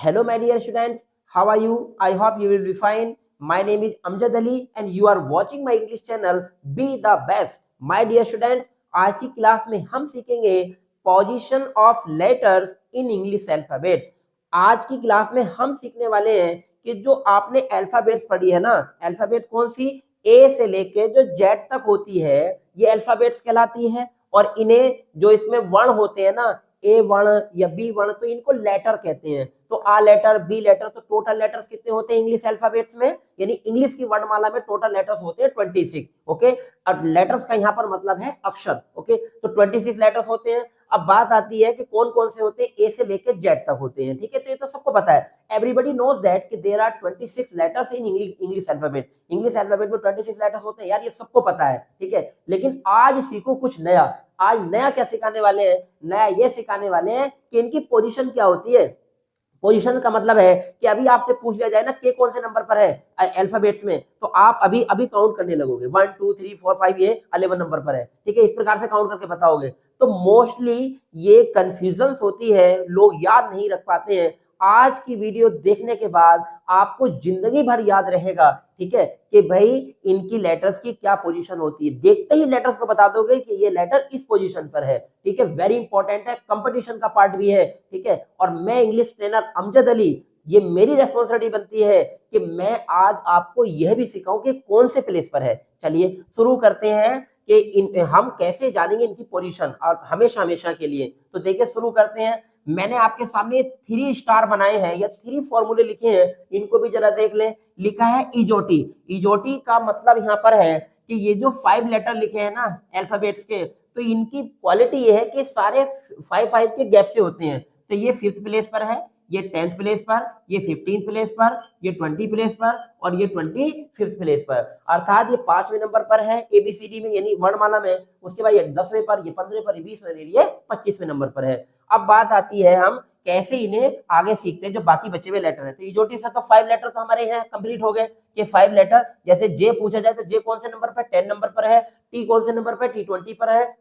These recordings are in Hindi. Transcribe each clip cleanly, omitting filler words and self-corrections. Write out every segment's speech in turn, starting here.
Hello, my dear students. How are you? I hope you will be fine. My name is Amjad Ali, and you are watching my English channel. Be the best, my dear students. आज की क्लास में हम सीखेंगे position of letters in English alphabet. आज की क्लास में हम सीखने वाले हैं कि जो आपने अल्फाबेट्स पढ़ी है ना, अल्फाबेट कौन सी, ए से लेके जो जेड तक होती है, ये अल्फाबेट्स कहलाती है। और इन्हें जो इसमें वर्ण होते हैं ना, ए वर्ण या बी वर्ण, तो इनको लेटर कहते हैं। तो आ लेटर, बी लेटर, तो टोटल लेटर्स कितने होते हैं इंग्लिश अल्फाबेट्स में, यानी इंग्लिश की वर्णमाला में टोटल लेटर्स होते हैं 26। ओके, अब लेटर्स का यहाँ पर मतलब है अक्षर। ओके, तो 26 लेटर्स होते हैं। अब बात आती है कि कौन कौन से होते हैं, ए से लेकर जेड तक होते हैं। ठीक है, तो ये तो सबको पता है, एवरीबडी नोज दैट कि there are 26 letters in English alphabet. English alphabet में 26 लेटर्स होते हैं यार, ये सबको पता है। ठीक है, लेकिन आज सीखो कुछ नया। आज नया क्या सिखाने वाले हैं, नया ये सिखाने वाले हैं कि इनकी पोजीशन क्या होती है। पोजीशन का मतलब है कि अभी आपसे पूछ लिया जाए ना के कौन से नंबर पर है अल्फाबेट्स में, तो आप अभी अभी काउंट करने लगोगे, 1 2 3 4 5, ये 11 नंबर पर है। ठीक है, इस प्रकार से काउंट करके बताओगे। तो मोस्टली ये कंफ्यूजन होती है, लोग याद नहीं रख पाते हैं। आज की वीडियो देखने के बाद आपको जिंदगी भर याद रहेगा। ठीक है, कि भाई इनकी लेटर्स की क्या पोजीशन होती है। देखते ही लेटर्स को बता दोगे कि ये लेटर इस पोजीशन पर है। ठीक है, वेरी इंपॉर्टेंट है, कंपटीशन का पार्ट भी है। ठीक है, और मैं इंग्लिश ट्रेनर अमजद अली, ये मेरी रेस्पॉन्सिबिलिटी बनती है कि मैं आज आपको यह भी सिखाऊं कि कौन से प्लेस पर है। चलिए शुरू करते हैं कि हम कैसे जानेंगे इनकी पोजीशन और हमेशा हमेशा के लिए। तो देखिए शुरू करते हैं। मैंने आपके सामने 3 स्टार बनाए हैं या 3 फॉर्मूले लिखे हैं, इनको भी जरा देख लें। लिखा है इजोटी। इजोटी का मतलब यहाँ पर है कि ये जो 5 लेटर लिखे हैं ना अल्फाबेट्स के, तो इनकी क्वालिटी ये है कि सारे 5 के गैप से होते हैं। तो ये 5th प्लेस पर है, ये 10th प्लेस पर, ये 15th प्लेस पर, ये 20 प्लेस पर और ये 25th प्लेस पर। अर्थात ये 5वें नंबर पर है एबीसीडी में, यानी वर्णमाला में। उसके बाद ये 10वें पर, ये 15वें पर, ये 20वें, ये 25वें नंबर पर है। अब बात आती है हम कैसे इन्हें आगे सीखते हैं जो बाकी बचे हुए लेटर है। तो इजोटी से तो 5 लेटर तो हमारे यहाँ कंप्लीट हो गए कि 5 लेटर। जैसे जे पूछा जाए तो जे कौन से नंबर पर, 10 नंबर पर है। टी कौन से नंबर पर, टी 20 पर है।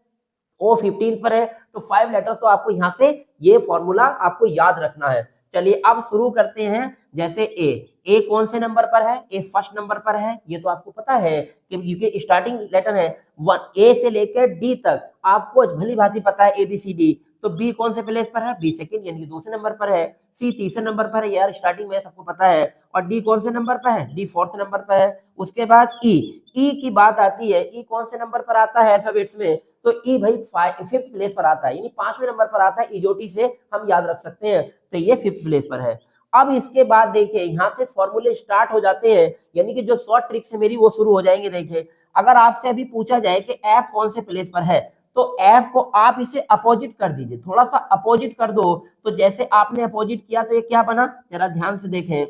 ओ 15 पर है। तो 5 लेटर्स तो आपको यहाँ से ये फॉर्मूला आपको याद रखना है। चलिए अब शुरू करते हैं। जैसे ए कौन से नंबर पर है, ए फर्स्ट नंबर पर है, ये तो आपको पता है कि क्योंकि स्टार्टिंग लेटर है 1 ए से लेकर डी तक, आपको भली भांति पता है एबीसीडी। तो बी कौन से प्लेस पर है, बी सेकंड यानी दूसरे नंबर पर है। सी तीसरे नंबर पर है, यार स्टार्टिंग में सबको पता है। और डी कौन से नंबर पर है, डी 4th नंबर पर है। उसके बाद ई की बात आती है, ई कौन से नंबर पर आता है अल्फाबेट्स में, तो ई भाई 5th प्लेस पर आता है, यानी 5वें नंबर पर आता है। इजोटी से हम याद रख सकते हैं, तो ये 5th प्लेस पर है। अब इसके बाद देखिए यहाँ से फॉर्मूले स्टार्ट हो जाते हैं, यानी कि जो शॉर्ट ट्रिक्स है मेरी वो शुरू हो जाएंगे। देखिए अगर आपसे अभी पूछा जाए कि एफ कौन से प्लेस पर है, तो एफ को आप इसे अपोजिट कर दीजिए, थोड़ा सा अपोजिट कर दो। तो जैसे आपने अपोजिट किया तो ये क्या बना, जरा ध्यान से देखें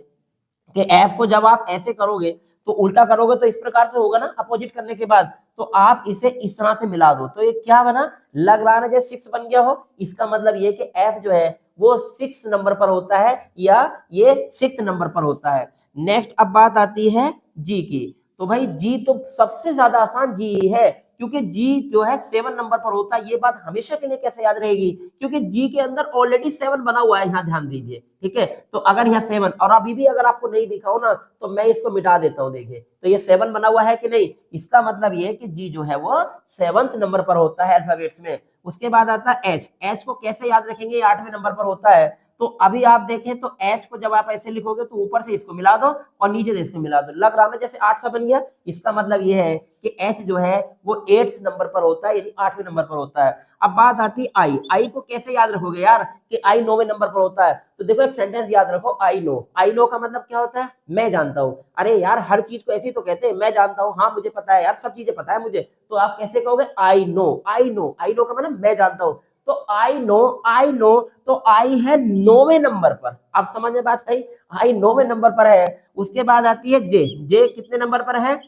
कि एफ को जब आप ऐसे करोगे तो उल्टा करोगे तो इस प्रकार से होगा ना अपोजिट करने के बाद। तो आप इसे इस तरह से मिला दो तो ये क्या बना, लग रहा है ना जैसे 6 बन गया हो। इसका मतलब ये कि एफ जो है वो 6 नंबर पर होता है या ये 6th नंबर पर होता है। नेक्स्ट अब बात आती है जी की। तो भाई जी तो सबसे ज्यादा आसान जी है, क्योंकि जी जो है 7 नंबर पर होता है। ये बात हमेशा के लिए कैसे याद रहेगी, क्योंकि जी के अंदर ऑलरेडी 7 बना हुआ है, यहाँ ध्यान दीजिए। ठीक है, तो अगर यहाँ 7 और अभी भी अगर आपको नहीं दिखा हो ना तो मैं इसको मिटा देता हूँ। देखिए तो ये 7 बना हुआ है कि नहीं, इसका मतलब ये है कि जी जो है वो 7th नंबर पर होता है अल्फाबेट्स में। उसके बाद आता है एच। एच को कैसे याद रखेंगे, 8वें नंबर पर होता है। तो अभी आप देखें तो एच को जब आप ऐसे लिखोगे तो ऊपर से इसको मिला दो और नीचे से इसको मिला दो, लग रहा ना जैसे 8 सा बन गया। इसका मतलब ये है कि एच जो है वो 8th नंबर पर होता है, यानी 8वें नंबर पर होता है। अब बात आती है आई। आई को कैसे याद रखोगे यार कि आई 9वें नंबर पर होता है। तो देखो एक सेंटेंस याद रखो, आई नो। आई नो का मतलब क्या होता है, मैं जानता हूँ। अरे यार हर चीज को ऐसे ही तो कहते हैं, मैं जानता हूँ, हाँ मुझे पता है यार, सब चीजें पता है मुझे। तो आप कैसे कहोगे, I know. I know, I know का मतलब मैं जानता हूँ। तो आई नो, आई नो, तो आई है 9वें नंबर पर। आप समझ में बात आई, आई 9वें नंबर पर है। उसके बाद आती है जे। जे कितने नंबर पर है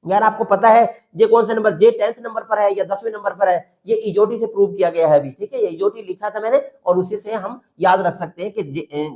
यार, आपको पता है जे कौन से नंबर, जे 10th नंबर पर है या 10वें नंबर पर है। ये इजोटी से प्रूव किया गया है अभी। ठीक है, ये इजोटी लिखा था मैंने और उसी से हम याद रख सकते हैं कि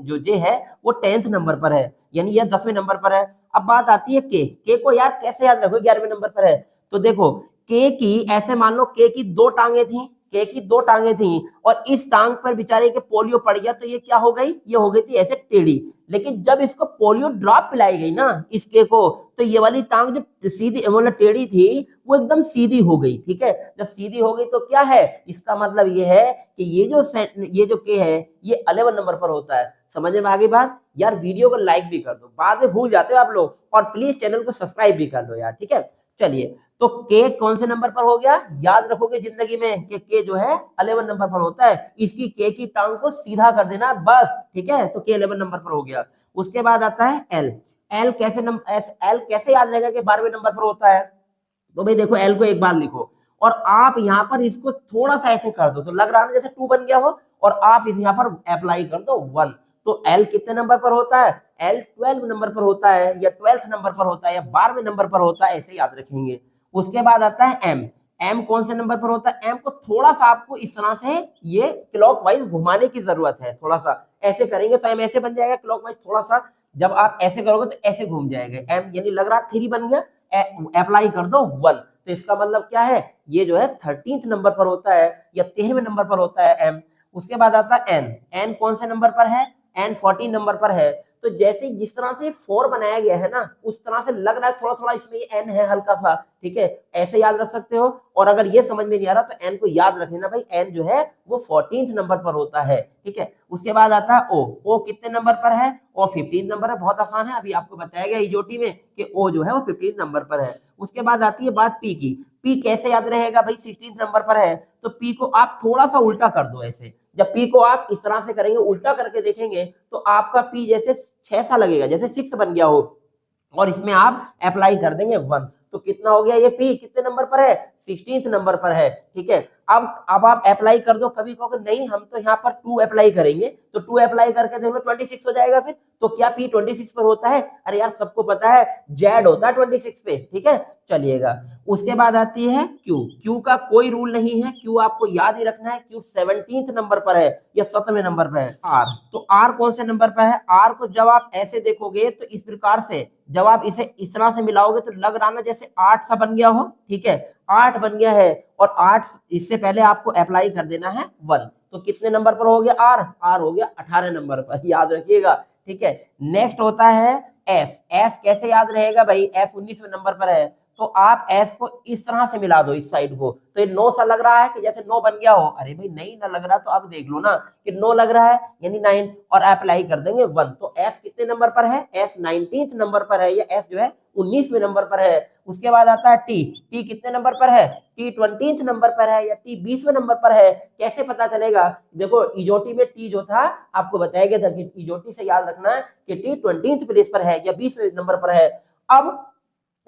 जो जे है वो 10th नंबर पर है, यानी ये 10वें नंबर पर है। अब बात आती है के को यार कैसे याद रखो, 11वें नंबर पर है। तो देखो के की ऐसे मान लो के की 2 टांगे थी, के की दो टांगे थी और इस टांग पर बेचारे के पोलियो पड़ गया तो ये क्या हो गई, ये हो गई थी ऐसे टेढ़ी। लेकिन जब इसको पोलियो ड्रॉप पिलाई गई ना इस के को, तो ये वाली टांग जो सीधी मतलब टेढ़ी थी वो एकदम सीधी हो गई। ठीक है, जब सीधी हो गई तो क्या है, इसका मतलब ये है कि ये जो के है ये 11 नंबर पर होता है। समझ में आ गई बात यार? वीडियो को लाइक भी कर दो, बाद में भूल जाते हो आप लोग, और प्लीज चैनल को सब्सक्राइब भी कर लो यार। ठीक है, चलिए तो के कौन से नंबर पर हो गया, याद रखोगे जिंदगी में कि के जो है 11 नंबर पर होता है। इसकी के की टांग को सीधा कर देना बस। ठीक है, तो के 11 नंबर पर हो गया। उसके बाद आता है एल। एल कैसे याद रहेगा कि 12वें नंबर पर होता है? तो भाई देखो एल को एक बार लिखो और आप यहाँ पर इसको थोड़ा सा ऐसे कर दो तो लग रहा है जैसे 2 बन गया हो, और आप इस यहाँ पर अप्लाई कर दो 1। तो एल कितने नंबर पर होता है? एल 12 नंबर पर होता है, या 12th नंबर पर होता है, या 12वें नंबर पर होता है, ऐसे याद रखेंगे। उसके बाद आता है एम। एम कौन से नंबर पर होता है? एम को थोड़ा सा आपको इस तरह से ये क्लॉकवाइज घुमाने की जरूरत है, थोड़ा सा ऐसे करेंगे तो एम ऐसे बन जाएगा क्लॉकवाइज। थोड़ा सा जब आप ऐसे करोगे तो ऐसे घूम जाएगा एम, यानी लग रहा 3 बन गया, अप्लाई कर दो 1। तो इसका मतलब क्या है, ये जो है 13th नंबर पर होता है या 13वें नंबर पर होता है एम। उसके बाद आता है एन। एन कौन से नंबर पर है? एन 14 नंबर पर है। तो जैसे जिस तरह से 4 बनाया गया है ना, उस तरह से लग रहा है थोड़ा थोड़ा इसमें ये एन है हल्का सा। ठीक है, ऐसे याद रख सकते हो। और अगर ये समझ में नहीं आ रहा तो एन को याद रख लेना भाई, एन जो है वो 14th नंबर पर होता है। ठीक है, उसके बाद आता है ओ। ओ कितने नंबर पर है? ओ 15 नंबर है। बहुत आसान है, अभी आपको बताया गया इजोटी में कि ओ जो है वो 15 नंबर पर है। उसके बाद आती है बात पी की। पी कैसे याद रहेगा भाई? 16 नंबर पर है, तो पी को आप थोड़ा सा उल्टा कर दो ऐसे। जब पी को आप इस तरह से करेंगे, उल्टा करके देखेंगे, तो आपका पी जैसे 6 सा लगेगा, जैसे 6 बन गया हो, और इसमें आप अप्लाई कर देंगे 1। तो कितना हो गया? ये पी कितने नंबर पर है? 16th नंबर पर है। ठीक है, अब आप अप्लाई कर दो। कभी कहोगे नहीं हम तो यहाँ पर 2 अप्लाई करेंगे, तो 2 अप्लाई करके देख लो 26 हो जाएगा फिर। तो क्या पी 26 पर होता है? अरे यार सबको पता है जेड होता है 26 पे। ठीक है, चलिएगा। उसके बाद आती है क्यू। क्यू का कोई रूल नहीं है, क्यू आपको याद ही रखना है। क्यू 17th नंबर पर है या 7वें नंबर पर है। आर, तो आर कौन से नंबर पर है? आर को जब आप ऐसे देखोगे तो इस प्रकार से, जब आप इसे इस तरह से मिलाओगे तो लग रहा ना जैसे 8 सा बन गया हो। ठीक है, 8 बन गया है, और 8 इससे पहले आपको अप्लाई कर देना है 1। तो कितने नंबर पर हो गया आर? आर हो गया 18 नंबर पर, याद रखिएगा। ठीक है, नेक्स्ट होता है एस। एस कैसे याद रहेगा भाई? एस 19वें नंबर पर है, तो आप एस को इस तरह से मिला दो इस साइड को, तो ये 9 सा लग रहा है कि जैसे 9 बन गया हो। अरे भाई नहीं ना लग रहा, तो अब देख लो ना कि 9 लग रहा है, यानी 9, और अप्लाई कर देंगे 1। तो एस कितने नंबर पर है? एस 19th नंबर पर है, या एस जो है 19वें नंबर पर है। उसके बाद आता है टी। टी कितने नंबर पर है? टी 20th नंबर पर है, या टी 20वें नंबर पर है। कैसे पता चलेगा? देखो इजोटी में टी जो था आपको बताया गया था कि इजोटी से याद रखना है कि टी 20th प्लेस पर है या 20वें नंबर पर है। अब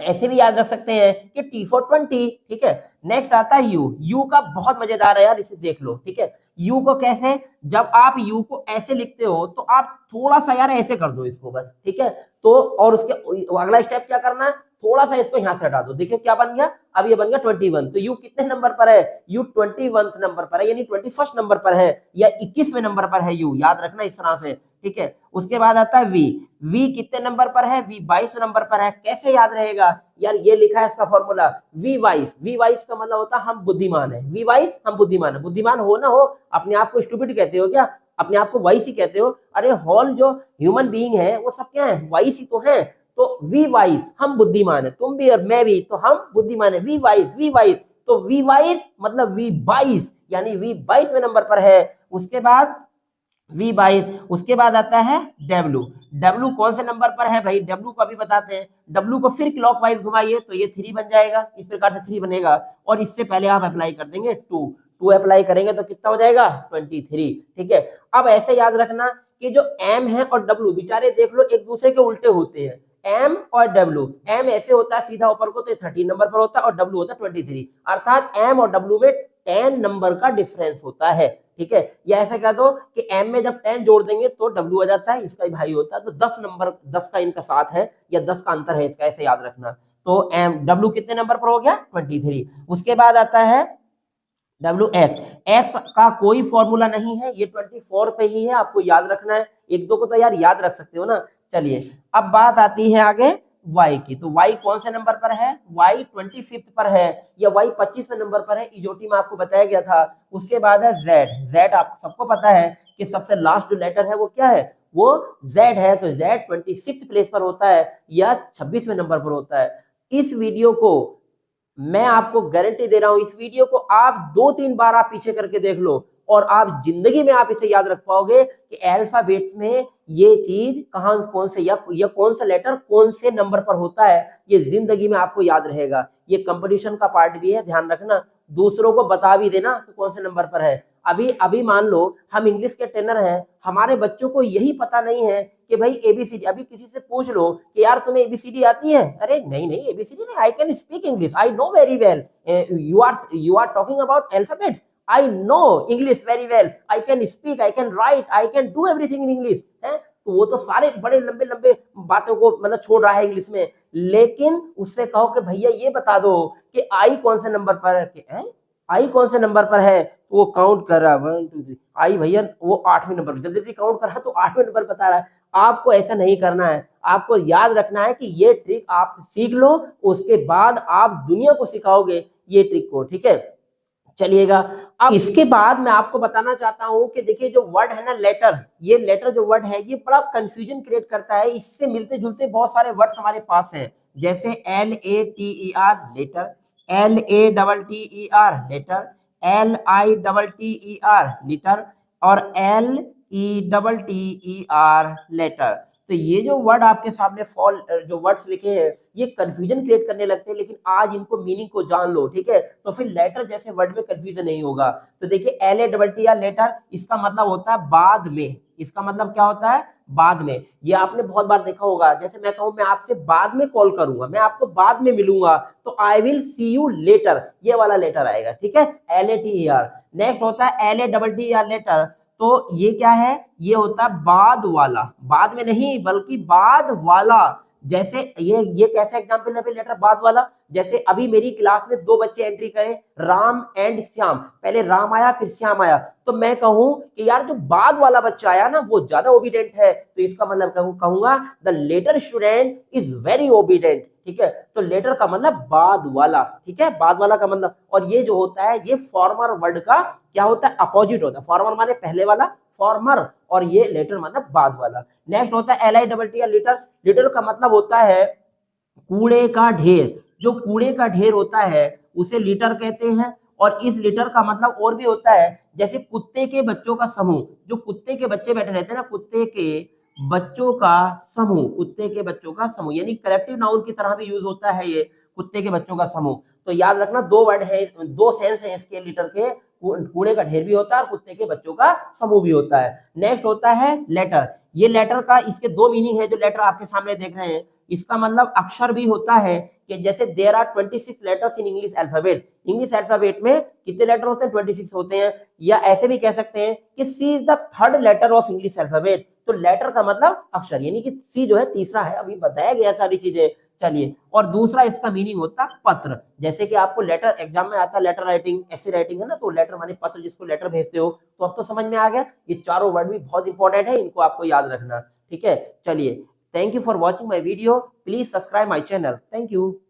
ऐसे भी याद रख सकते हैं कि टी फॉर 20। ठीक है, नेक्स्ट आता है यू। यू का बहुत मजेदार है यार, इसे देख लो। ठीक है, यू को कैसे, जब आप यू को ऐसे लिखते हो तो आप थोड़ा सा यार ऐसे कर दो इसको बस। ठीक है, तो और उसके अगला स्टेप क्या करना है, थोड़ा सा इसको यहां से हटा दो। देखिए क्या बन गया, अब ये बन गया 21। तो यू कितने नंबर पर है? यू 21 नंबर पर है, यानी 21st नंबर पर है, या 21वें नंबर पर है यू, याद रखना इस तरह से। ठीक है, उसके बाद आता है वी। वी कितने नंबर पर है? वी 22 नंबर पर है। कैसे याद रहेगा यार? ये लिखा है इसका फॉर्मूला वी वाइस। वी वाइस का मतलब होता है हम बुद्धिमान है। वी वाइस हम बुद्धिमान है। बुद्धिमान हो ना हो, अपने आप को स्टूपिड कहते हो क्या? अपने आप को वाइस ही कहते हो? अरे होल जो ह्यूमन बीइंग है वो सब क्या है? वाइस ही तो है। तो वी वाइस हम बुद्धिमान है, तुम भी और मैं भी, तो हम बुद्धिमान है। वी वाइस, वी वाइस, तो वी वाइस मतलब वी 22, यानी वी 22वें नंबर पर है। उसके बाद V22। उसके बाद आता है W। W कौन से नंबर पर है भाई? W को अभी बताते हैं। W को फिर क्लॉकवाइज घुमाइए तो ये 3 बन जाएगा, इस प्रकार से 3 बनेगा, और इससे पहले आप अप्लाई कर देंगे 2। 2 अप्लाई करेंगे तो कितना हो जाएगा? 23। ठीक है, अब ऐसे याद रखना कि जो M है और W बेचारे देख लो एक दूसरे के उल्टे होते हैं। M और W, M ऐसे होता है सीधा ऊपर को, तो 13 नंबर पर होता है, और W होता है 23। अर्थात M और W में 10 नंबर का डिफरेंस होता है। ठीक है, या ऐसा कह दो कि M में जब 10 जोड़ देंगे तो W आ जाता है, इसका ही भाई होता है। तो 10 नंबर, 10 का इनका साथ है, या 10 का अंतर है इसका, ऐसे याद रखना। तो W कितने नंबर पर हो गया? 23। उसके बाद आता है WX। X का कोई फॉर्मूला नहीं है, ये 24 पे ही है, आपको याद रखना है। एक दो को तो यार याद रख सकते हो ना। चलिए अब बात आती है आगे y की। तो y कौन से नंबर पर है? y 25 पर है या y 25वें नंबर पर है, इजोटी में आपको बताया गया था। उसके बाद है z। z आप सबको पता है कि सबसे लास्ट जो लेटर है वो क्या है? वो z है। तो z 26 प्लेस पर होता है या 26वें नंबर पर होता है। इस वीडियो को मैं आपको गारंटी दे रहा हूं, इस वीडियो को आप 2-3 बार आप पीछे करके देख लो और आप जिंदगी में आप इसे याद रख पाओगे कि अल्फाबेट्स में ये चीज कहां कौन से या कौन सा लेटर कौन से नंबर पर होता है, ये जिंदगी में आपको याद रहेगा। ये कंपटीशन का पार्ट भी है, ध्यान रखना। दूसरों को बता भी देना कि कौन से नंबर पर है। अभी अभी मान लो हम इंग्लिश के ट्रेनर हैं, हमारे बच्चों को यही पता नहीं है कि भाई एबीसीडी। अभी किसी से पूछ लो कि यार तुम्हें एबीसीडी आती है? अरे नहीं नहीं, एबीसीडी नहीं, I can speak English, I know very well. You are talking about alphabet, I know English very well, I can speak, I can write, I can do everything in English है। तो वो तो सारे बड़े लंबे लंबे बातों को मतलब छोड़ रहा है इंग्लिश में, लेकिन उससे कहो कि भैया ये बता दो कि आई कौन से नंबर पर है, आई कौन से नंबर पर है, तो वो काउंट कर रहा है 1 2 3, आई भैया वो 8वें नंबर पर, जल्दी जल्दी काउंट कर रहा है तो 8वें नंबर बता रहा है। आपको ऐसा नहीं करना है, आपको याद रखना है कि ये ट्रिक आप सीख लो, उसके बाद आप दुनिया को सिखाओगे ये ट्रिक को, ठीक है। चलिएगा, अब इसके बाद मैं आपको बताना चाहता हूं कि देखिए जो वर्ड है ना लेटर, ये लेटर जो वर्ड है ये बड़ा कंफ्यूजन क्रिएट करता है। इससे मिलते जुलते बहुत सारे वर्ड्स हमारे पास हैं, जैसे LATER later, LATTER latter, LITTER litter और LETTER लेटर। तो ये जो वर्ड आपके सामने फॉल जो वर्ड्स लिखे हैं ये कंफ्यूजन क्रिएट करने लगते हैं, लेकिन आज इनको मीनिंग को जान लो, ठीक है। तो फिर लेटर जैसे वर्ड में कंफ्यूजन नहीं होगा। तो देखिए LATTER लेटर, इसका मतलब होता है बाद में। इसका मतलब क्या होता है? बाद में। ये आपने बहुत बार देखा होगा, जैसे मैं कहूं मैं आपसे बाद में कॉल करूंगा, मैं आपको बाद में मिलूंगा, तो I will see you later, ये वाला लेटर आएगा, ठीक है, LATER। नेक्स्ट होता है LATTER लेटर, तो ये क्या है? ये होता है बाद वाला, बाद में नहीं बल्कि बाद वाला। जैसे ये कैसे एग्जांपल है लेटर बाद वाला? जैसे अभी मेरी क्लास में 2 बच्चे एंट्री करें, राम एंड श्याम, पहले राम आया फिर श्याम आया, तो मैं कहूं कि यार जो बाद वाला बच्चा आया ना वो ज्यादा ओबीडेंट है, तो इसका मतलब कहूंगा the latter student is very obedient, ठीक है। तो लेटर का मतलब बाद वाला, ठीक है, बाद वाला का मतलब। और ये जो होता है ये फॉर्मर वर्ड का क्या होता है? अपोजिट होता है। फॉर्मर माने पहले वाला, फॉर्मर, और ये लेटर मतलब बाद वाला। नेक्स्ट होता है LITTER लेटर। लेटर का मतलब होता है कूड़े का ढेर। जो कूड़े का ढेर होता है उसे लीटर कहते हैं। और इस लीटर का मतलब और भी होता है, जैसे कुत्ते के बच्चों का समूह, जो कुत्ते के बच्चे बैठे रहते हैं ना, कुत्ते के बच्चों का समूह, कुत्ते के बच्चों का समूह, यानी कलेक्टिव नाउन की तरह भी यूज होता है ये, कुत्ते के बच्चों का समूह। तो याद रखना 2 वर्ड है, 2 सेंस है इसके लीटर के, कूड़े का ढेर भी होता है और कुत्ते के बच्चों का समूह भी होता है। नेक्स्ट होता है लेटर। ये लेटर का इसके 2 मीनिंग है, जो लेटर आपके सामने देख रहे हैं। इसका मतलब अक्षर भी होता है, कि जैसे there are 26 letters in English alphabet. English alphabet में कितने लेटर होते हैं? 26 होते हैं। या ऐसे भी कह सकते हैं कि C is the 3rd letter of English alphabet. तो लेटर का मतलब अक्षर, यानी कि सी जो है तीसरा है, अभी बताया गया सारी चीजें। चलिए, और दूसरा इसका मीनिंग होता है पत्र। जैसे कि आपको लेटर एग्जाम में आता है, लेटर राइटिंग, ऐसे राइटिंग है ना, तो लेटर माने पत्र, जिसको लेटर भेजते हो। तो अब तो समझ में आ गया, ये चारों वर्ड भी बहुत इंपॉर्टेंट है, इनको आपको याद रखना, ठीक है। चलिए, thank you for watching my video, please subscribe my channel, thank you.